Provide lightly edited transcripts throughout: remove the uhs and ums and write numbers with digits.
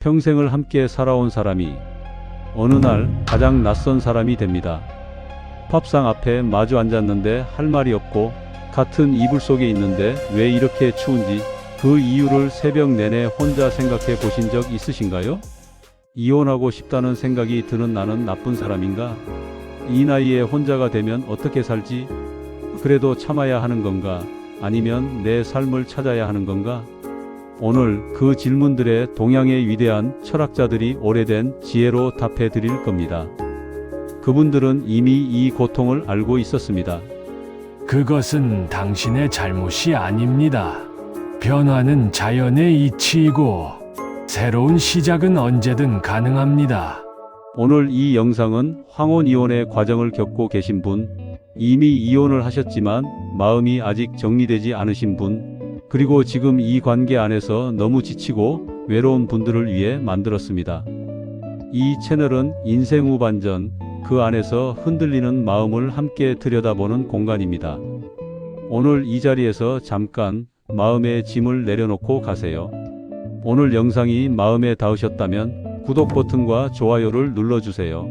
평생을 함께 살아온 사람이 어느 날 가장 낯선 사람이 됩니다. 밥상 앞에 마주 앉았는데 할 말이 없고 같은 이불 속에 있는데 왜 이렇게 추운지 그 이유를 새벽 내내 혼자 생각해 보신 적 있으신가요? 이혼하고 싶다는 생각이 드는 나는 나쁜 사람인가? 이 나이에 혼자가 되면 어떻게 살지? 그래도 참아야 하는 건가? 아니면 내 삶을 찾아야 하는 건가? 오늘 그 질문들에 동양의 위대한 철학자들이 오래된 지혜로 답해 드릴 겁니다. 그분들은 이미 이 고통을 알고 있었습니다. 그것은 당신의 잘못이 아닙니다. 변화는 자연의 이치이고 새로운 시작은 언제든 가능합니다. 오늘 이 영상은 황혼 이혼의 과정을 겪고 계신 분, 이미 이혼을 하셨지만 마음이 아직 정리되지 않으신 분, 그리고 지금 이 관계 안에서 너무 지치고 외로운 분들을 위해 만들었습니다. 이 채널은 인생 후반전, 그 안에서 흔들리는 마음을 함께 들여다보는 공간입니다. 오늘 이 자리에서 잠깐 마음의 짐을 내려놓고 가세요. 오늘 영상이 마음에 닿으셨다면 구독 버튼과 좋아요를 눌러주세요.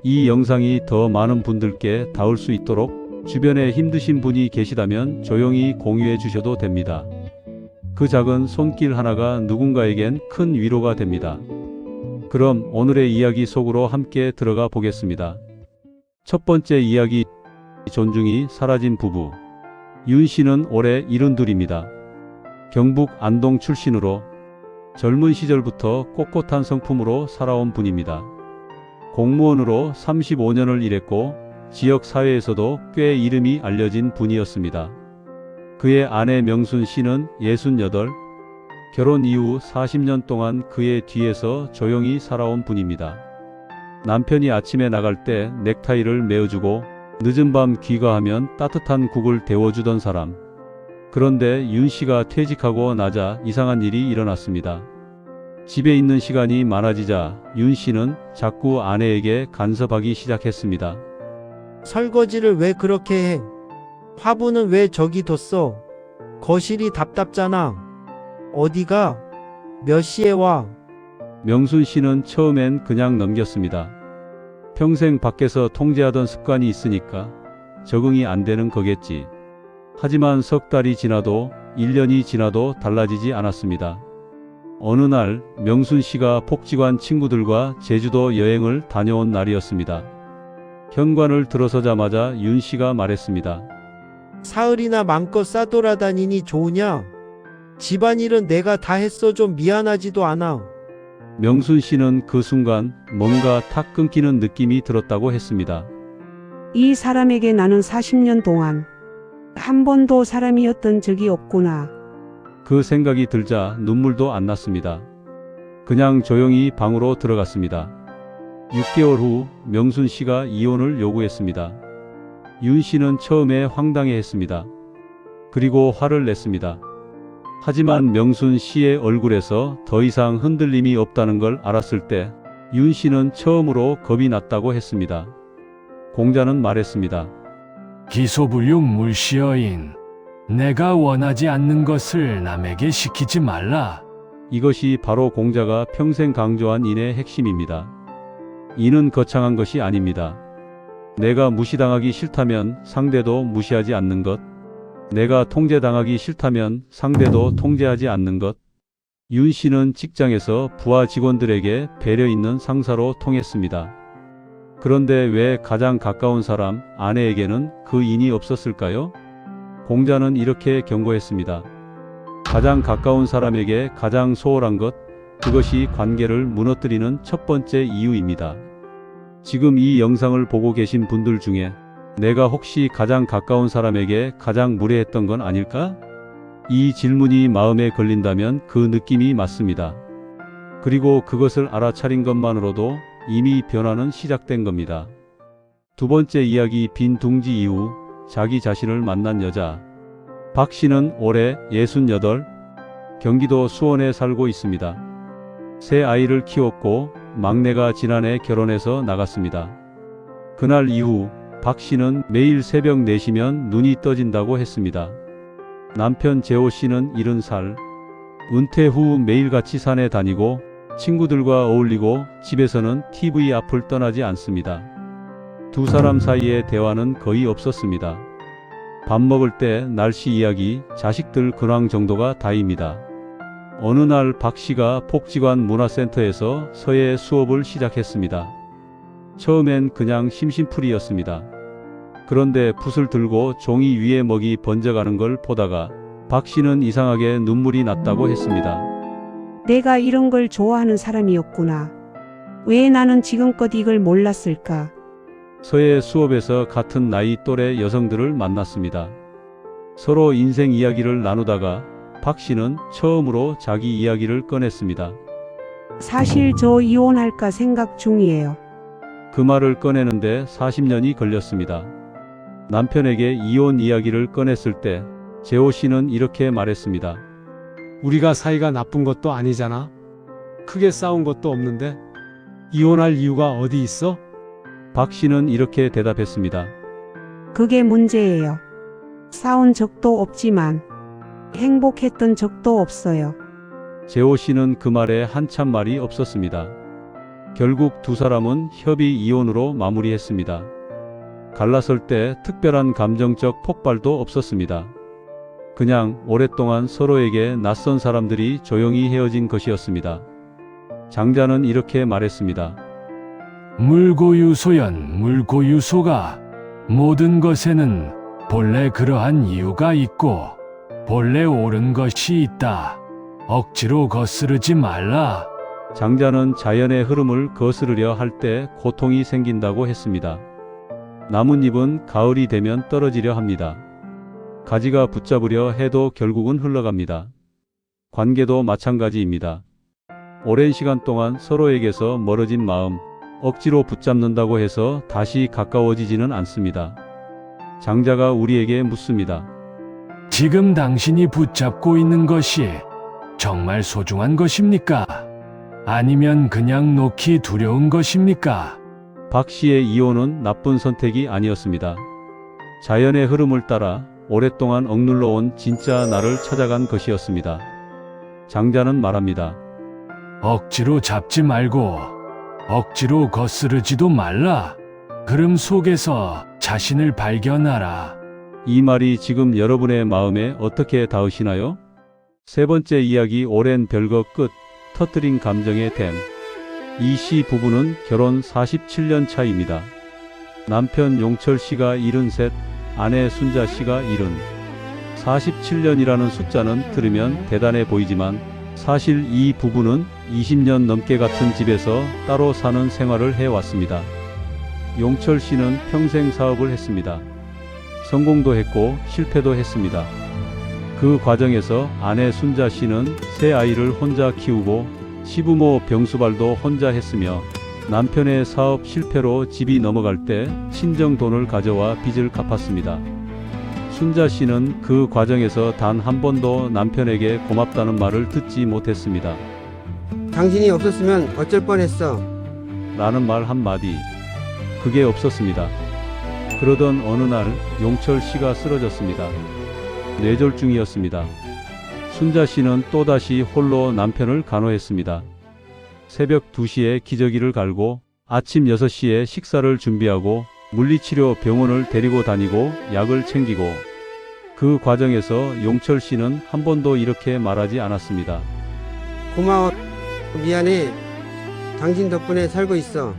이 영상이 더 많은 분들께 닿을 수 있도록 주변에 힘드신 분이 계시다면 조용히 공유해 주셔도 됩니다. 그 작은 손길 하나가 누군가에겐 큰 위로가 됩니다. 그럼 오늘의 이야기 속으로 함께 들어가 보겠습니다. 첫 번째 이야기, 존중이 사라진 부부. 윤 씨는 올해 72입니다. 경북 안동 출신으로 젊은 시절부터 꼿꼿한 성품으로 살아온 분입니다. 공무원으로 35년을 일했고 지역 사회에서도 꽤 이름이 알려진 분이었습니다. 그의 아내 명순 씨는 68, 결혼 이후 40년 동안 그의 뒤에서 조용히 살아온 분입니다. 남편이 아침에 나갈 때 넥타이를 메어주고 늦은 밤 귀가하면 따뜻한 국을 데워주던 사람. 그런데 윤 씨가 퇴직하고 나자 이상한 일이 일어났습니다. 집에 있는 시간이 많아지자 윤 씨는 자꾸 아내에게 간섭하기 시작했습니다. 설거지를 왜 그렇게 해? 화분은 왜 저기 뒀어? 거실이 답답잖아. 어디가? 몇 시에 와? 명순 씨는 처음엔 그냥 넘겼습니다. 평생 밖에서 통제하던 습관이 있으니까 적응이 안 되는 거겠지. 하지만 석 달이 지나도 1년이 지나도 달라지지 않았습니다. 어느 날 명순 씨가 복지관 친구들과 제주도 여행을 다녀온 날이었습니다. 현관을 들어서자마자 윤 씨가 말했습니다. 사흘이나 맘껏 싸돌아다니니 좋으냐? 집안일은 내가 다 했어. 좀 미안하지도 않아. 명순 씨는 그 순간 뭔가 탁 끊기는 느낌이 들었다고 했습니다. 이 사람에게 나는 40년 동안 한 번도 사람이었던 적이 없구나. 그 생각이 들자 눈물도 안 났습니다. 그냥 조용히 방으로 들어갔습니다. 6개월 후 명순 씨가 이혼을 요구했습니다. 윤 씨는 처음에 황당해했습니다. 그리고 화를 냈습니다. 하지만 명순 씨의 얼굴에서 더 이상 흔들림이 없다는 걸 알았을 때 윤 씨는 처음으로 겁이 났다고 했습니다. 공자는 말했습니다. 기소불육 물시여인. 내가 원하지 않는 것을 남에게 시키지 말라. 이것이 바로 공자가 평생 강조한 인의 핵심입니다. 인은 거창한 것이 아닙니다. 내가 무시당하기 싫다면 상대도 무시하지 않는 것, 내가 통제당하기 싫다면 상대도 통제하지 않는 것. 윤 씨는 직장에서 부하 직원들에게 배려 있는 상사로 통했습니다. 그런데 왜 가장 가까운 사람, 아내에게는 그 인이 없었을까요? 공자는 이렇게 경고했습니다. 가장 가까운 사람에게 가장 소홀한 것, 그것이 관계를 무너뜨리는 첫 번째 이유입니다. 지금 이 영상을 보고 계신 분들 중에 내가 혹시 가장 가까운 사람에게 가장 무례했던 건 아닐까? 이 질문이 마음에 걸린다면 그 느낌이 맞습니다. 그리고 그것을 알아차린 것만으로도 이미 변화는 시작된 겁니다. 두 번째 이야기, 빈 둥지 이후 자기 자신을 만난 여자. 박 씨는 올해 68, 경기도 수원에 살고 있습니다. 세 아이를 키웠고 막내가 지난해 결혼해서 나갔습니다. 그날 이후 박 씨는 매일 새벽 4시면 눈이 떠진다고 했습니다. 남편 재호 씨는 70살, 은퇴 후 매일같이 산에 다니고 친구들과 어울리고 집에서는 TV 앞을 떠나지 않습니다. 두 사람 사이에 대화는 거의 없었습니다. 밥 먹을 때 날씨 이야기, 자식들 근황 정도가 다입니다. 어느 날 박 씨가 복지관 문화센터에서 서예 수업을 시작했습니다. 처음엔 그냥 심심풀이였습니다. 그런데 붓을 들고 종이 위에 먹이 번져가는 걸 보다가 박 씨는 이상하게 눈물이 났다고 했습니다. 내가 이런 걸 좋아하는 사람이었구나. 왜 나는 지금껏 이걸 몰랐을까? 서예 수업에서 같은 나이 또래 여성들을 만났습니다. 서로 인생 이야기를 나누다가 박 씨는 처음으로 자기 이야기를 꺼냈습니다. 사실 저 이혼할까 생각 중이에요. 그 말을 꺼내는데 40년이 걸렸습니다. 남편에게 이혼 이야기를 꺼냈을 때 재호 씨는 이렇게 말했습니다. 우리가 사이가 나쁜 것도 아니잖아. 크게 싸운 것도 없는데 이혼할 이유가 어디 있어? 박 씨는 이렇게 대답했습니다. 그게 문제예요. 싸운 적도 없지만 행복했던 적도 없어요. 재호 씨는 그 말에 한참 말이 없었습니다. 결국 두 사람은 협의 이혼으로 마무리했습니다. 갈라설 때 특별한 감정적 폭발도 없었습니다. 그냥 오랫동안 서로에게 낯선 사람들이 조용히 헤어진 것이었습니다. 장자는 이렇게 말했습니다. 물고유소연 물고유소가 모든 것에는 본래 그러한 이유가 있고 본래 옳은 것이 있다. 억지로 거스르지 말라. 장자는 자연의 흐름을 거스르려 할 때 고통이 생긴다고 했습니다. 나뭇잎은 가을이 되면 떨어지려 합니다. 가지가 붙잡으려 해도 결국은 흘러갑니다. 관계도 마찬가지입니다. 오랜 시간 동안 서로에게서 멀어진 마음, 억지로 붙잡는다고 해서 다시 가까워지지는 않습니다. 장자가 우리에게 묻습니다. 지금 당신이 붙잡고 있는 것이 정말 소중한 것입니까? 아니면 그냥 놓기 두려운 것입니까? 박 씨의 이혼은 나쁜 선택이 아니었습니다. 자연의 흐름을 따라 오랫동안 억눌러 온 진짜 나를 찾아간 것이었습니다. 장자는 말합니다. 억지로 잡지 말고 억지로 거스르지도 말라. 흐름 속에서 자신을 발견하라. 이 말이 지금 여러분의 마음에 어떻게 닿으시나요? 세 번째 이야기 오랜 별거 끝 터뜨린 감정의 댐. 이 씨 부부는 결혼 47년 차입니다. 남편 용철 씨가 73, 아내 순자 씨가 70. 47년이라는 숫자는 들으면 대단해 보이지만 사실 이 부부는 20년 넘게 같은 집에서 따로 사는 생활을 해왔습니다. 용철 씨는 평생 사업을 했습니다. 성공도 했고 실패도 했습니다. 그 과정에서 아내 순자 씨는 세 아이를 혼자 키우고 시부모 병수발도 혼자 했으며 남편의 사업 실패로 집이 넘어갈 때 친정 돈을 가져와 빚을 갚았습니다. 순자 씨는 그 과정에서 단 한 번도 남편에게 고맙다는 말을 듣지 못했습니다. 당신이 없었으면 어쩔 뻔했어. 라는 말 한마디. 그게 없었습니다. 그러던 어느 날 용철 씨가 쓰러졌습니다. 뇌졸중이었습니다. 순자 씨는 또다시 홀로 남편을 간호했습니다. 새벽 2시에 기저귀를 갈고 아침 6시에 식사를 준비하고 물리치료 병원을 데리고 다니고 약을 챙기고 그 과정에서 용철 씨는 한 번도 이렇게 말하지 않았습니다. 고마워. 미안해. 당신 덕분에 살고 있어.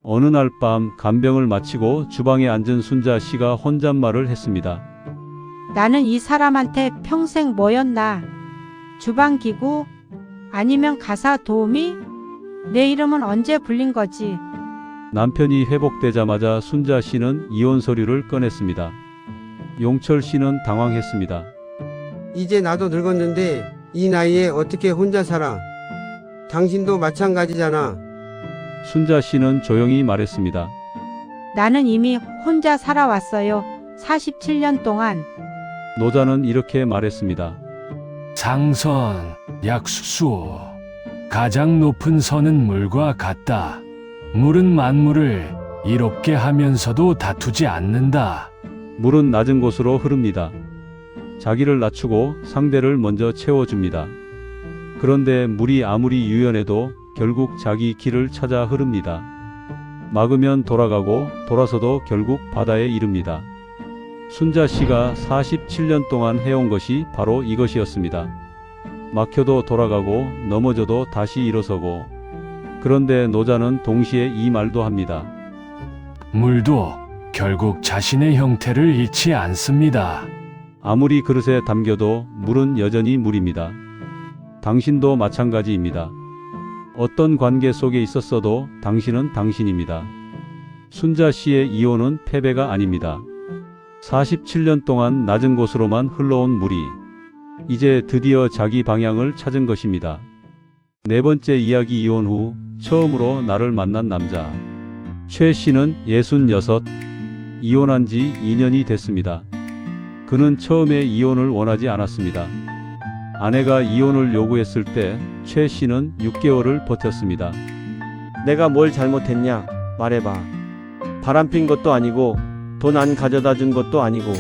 어느 날 밤 간병을 마치고 주방에 앉은 순자 씨가 혼잣말을 했습니다. 나는 이 사람한테 평생 뭐였나? 주방기구? 아니면 가사 도우미? 내 이름은 언제 불린 거지? 남편이 회복되자마자 순자 씨는 이혼 서류를 꺼냈습니다. 용철 씨는 당황했습니다. 이제 나도 늙었는데 이 나이에 어떻게 혼자 살아? 당신도 마찬가지잖아. 순자 씨는 조용히 말했습니다. 나는 이미 혼자 살아왔어요. 47년 동안. 노자는 이렇게 말했습니다. 상선, 약수수. 가장 높은 선은 물과 같다. 물은 만물을 이롭게 하면서도 다투지 않는다. 물은 낮은 곳으로 흐릅니다. 자기를 낮추고 상대를 먼저 채워줍니다. 그런데 물이 아무리 유연해도 결국 자기 길을 찾아 흐릅니다. 막으면 돌아가고 돌아서도 결국 바다에 이릅니다. 순자 씨가 47년 동안 해온 것이 바로 이것이었습니다. 막혀도 돌아가고 넘어져도 다시 일어서고. 그런데 노자는 동시에 이 말도 합니다. 물도 결국 자신의 형태를 잃지 않습니다. 아무리 그릇에 담겨도 물은 여전히 물입니다. 당신도 마찬가지입니다. 어떤 관계 속에 있었어도 당신은 당신입니다. 순자 씨의 이혼은 패배가 아닙니다. 47년 동안 낮은 곳으로만 흘러온 물이 이제 드디어 자기 방향을 찾은 것입니다. 네 번째 이야기. 이혼 후 처음으로 나를 만난 남자. 최 씨는 66, 이혼한 지 2년이 됐습니다. 그는 처음에 이혼을 원하지 않았습니다. 아내가 이혼을 요구했을 때 최 씨는 6개월을 버텼습니다. 내가 뭘 잘못했냐? 말해봐. 바람핀 것도 아니고 돈 안 가져다 준 것도 아니고.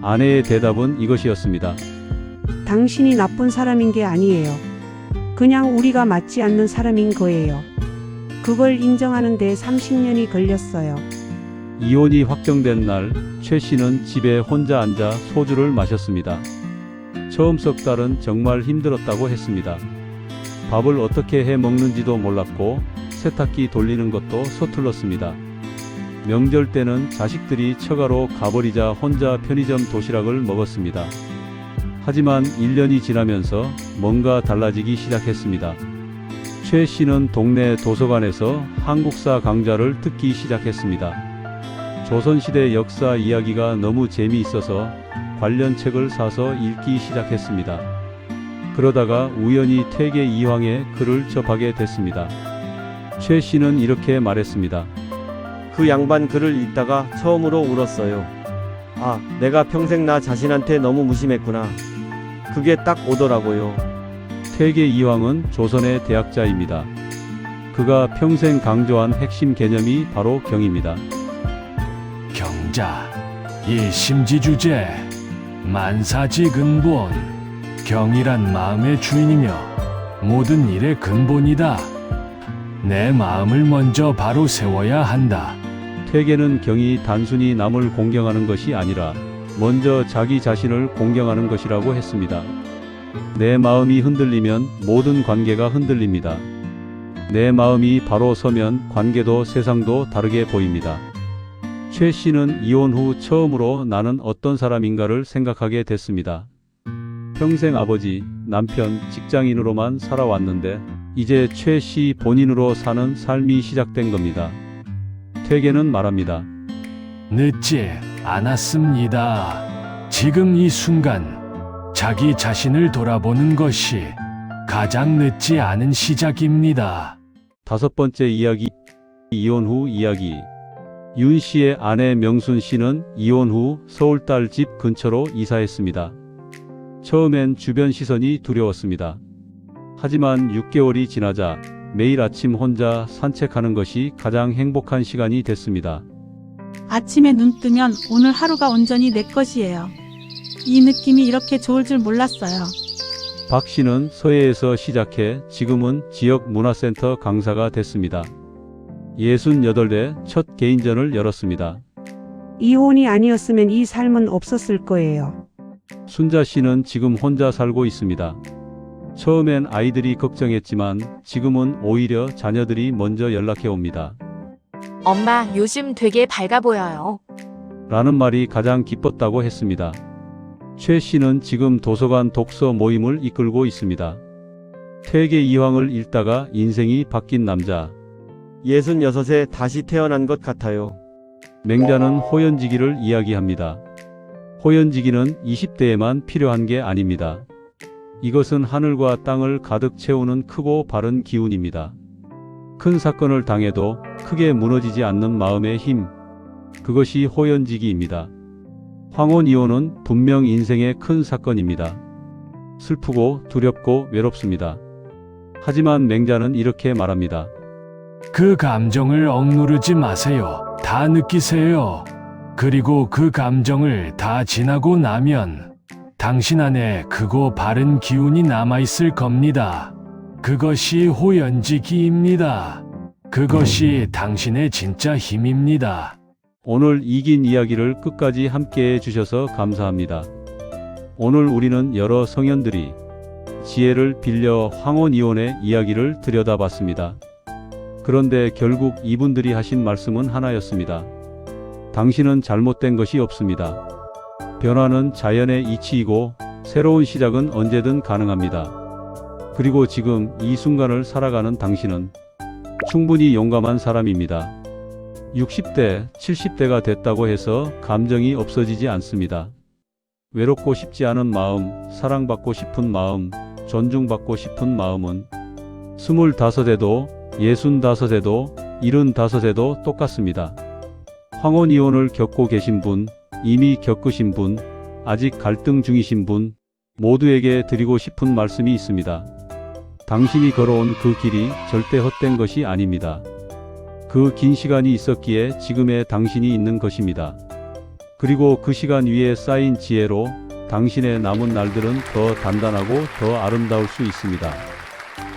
아내의 대답은 이것이었습니다. 당신이 나쁜 사람인 게 아니에요. 그냥 우리가 맞지 않는 사람인 거예요. 그걸 인정하는 데 30년이 걸렸어요. 이혼이 확정된 날 최 씨는 집에 혼자 앉아 소주를 마셨습니다. 처음 석 달은 정말 힘들었다고 했습니다. 밥을 어떻게 해 먹는지도 몰랐고 세탁기 돌리는 것도 서툴렀습니다. 명절 때는 자식들이 처가로 가버리자 혼자 편의점 도시락을 먹었습니다. 하지만 1년이 지나면서 뭔가 달라지기 시작했습니다. 최 씨는 동네 도서관에서 한국사 강좌를 듣기 시작했습니다. 조선시대 역사 이야기가 너무 재미있어서 관련 책을 사서 읽기 시작했습니다. 그러다가 우연히 퇴계 이황의 글을 접하게 됐습니다. 최 씨는 이렇게 말했습니다. 그 양반 글을 읽다가 처음으로 울었어요. 아, 내가 평생 나 자신한테 너무 무심했구나. 그게 딱 오더라고요. 퇴계 이황은 조선의 대학자입니다. 그가 평생 강조한 핵심 개념이 바로 경입니다. 경자, 일심지주제, 만사지근본. 경이란 마음의 주인이며 모든 일의 근본이다. 내 마음을 먼저 바로 세워야 한다. 퇴계는 경이 단순히 남을 공경하는 것이 아니라 먼저 자기 자신을 공경하는 것이라고 했습니다. 내 마음이 흔들리면 모든 관계가 흔들립니다. 내 마음이 바로 서면 관계도 세상도 다르게 보입니다. 최 씨는 이혼 후 처음으로 나는 어떤 사람인가를 생각하게 됐습니다. 평생 아버지, 남편, 직장인으로만 살아왔는데 이제 최 씨 본인으로 사는 삶이 시작된 겁니다. 퇴계는 말합니다. 늦지 않았습니다. 지금 이 순간 자기 자신을 돌아보는 것이 가장 늦지 않은 시작입니다. 다섯 번째 이야기. 이혼 후 이야기. 윤 씨의 아내 명순 씨는 이혼 후 서울 딸 집 근처로 이사했습니다. 처음엔 주변 시선이 두려웠습니다. 하지만 6개월이 지나자 매일 아침 혼자 산책하는 것이 가장 행복한 시간이 됐습니다. 아침에 눈 뜨면 오늘 하루가 온전히 내 것이에요. 이 느낌이 이렇게 좋을 줄 몰랐어요. 박 씨는 서해에서 시작해 지금은 지역 문화센터 강사가 됐습니다. 68대 첫 개인전을 열었습니다. 이혼이 아니었으면 이 삶은 없었을 거예요. 순자 씨는 지금 혼자 살고 있습니다. 처음엔 아이들이 걱정했지만 지금은 오히려 자녀들이 먼저 연락해 옵니다. 엄마, 요즘 되게 밝아 보여요. 라는 말이 가장 기뻤다고 했습니다. 최 씨는 지금 도서관 독서 모임을 이끌고 있습니다. 퇴계 이황을 읽다가 인생이 바뀐 남자. 66에 다시 태어난 것 같아요. 맹자는 호연지기를 이야기합니다. 호연지기는 20대에만 필요한 게 아닙니다. 이것은 하늘과 땅을 가득 채우는 크고 바른 기운입니다. 큰 사건을 당해도 크게 무너지지 않는 마음의 힘. 그것이 호연지기입니다. 황혼이혼은 분명 인생의 큰 사건입니다. 슬프고 두렵고 외롭습니다. 하지만 맹자는 이렇게 말합니다. 그 감정을 억누르지 마세요. 다 느끼세요. 그리고 그 감정을 다 지나고 나면 당신 안에 크고 바른 기운이 남아있을 겁니다. 그것이 호연지기입니다. 그것이 당신의 진짜 힘입니다. 오늘 이긴 이야기를 끝까지 함께 해주셔서 감사합니다. 오늘 우리는 여러 성현들이 지혜를 빌려 황혼이혼의 이야기를 들여다봤습니다. 그런데 결국 이분들이 하신 말씀은 하나였습니다. 당신은 잘못된 것이 없습니다. 변화는 자연의 이치이고 새로운 시작은 언제든 가능합니다. 그리고 지금 이 순간을 살아가는 당신은 충분히 용감한 사람입니다. 60대, 70대가 됐다고 해서 감정이 없어지지 않습니다. 외롭고 싶지 않은 마음, 사랑받고 싶은 마음, 존중받고 싶은 마음은 25에도 65에도 75에도 똑같습니다. 황혼이혼을 겪고 계신 분, 이미 겪으신 분, 아직 갈등 중이신 분 모두에게 드리고 싶은 말씀이 있습니다. 당신이 걸어온 그 길이 절대 헛된 것이 아닙니다. 그 긴 시간이 있었기에 지금의 당신이 있는 것입니다. 그리고 그 시간 위에 쌓인 지혜로 당신의 남은 날들은 더 단단하고 더 아름다울 수 있습니다.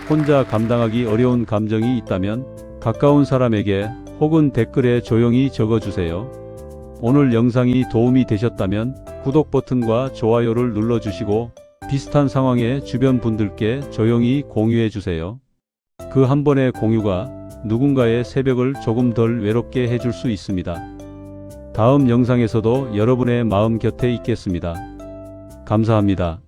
혼자 감당하기 어려운 감정이 있다면 가까운 사람에게 혹은 댓글에 조용히 적어주세요. 오늘 영상이 도움이 되셨다면 구독 버튼과 좋아요를 눌러주시고 비슷한 상황의 주변 분들께 조용히 공유해주세요. 그 한 번의 공유가 누군가의 새벽을 조금 덜 외롭게 해줄 수 있습니다. 다음 영상에서도 여러분의 마음 곁에 있겠습니다. 감사합니다.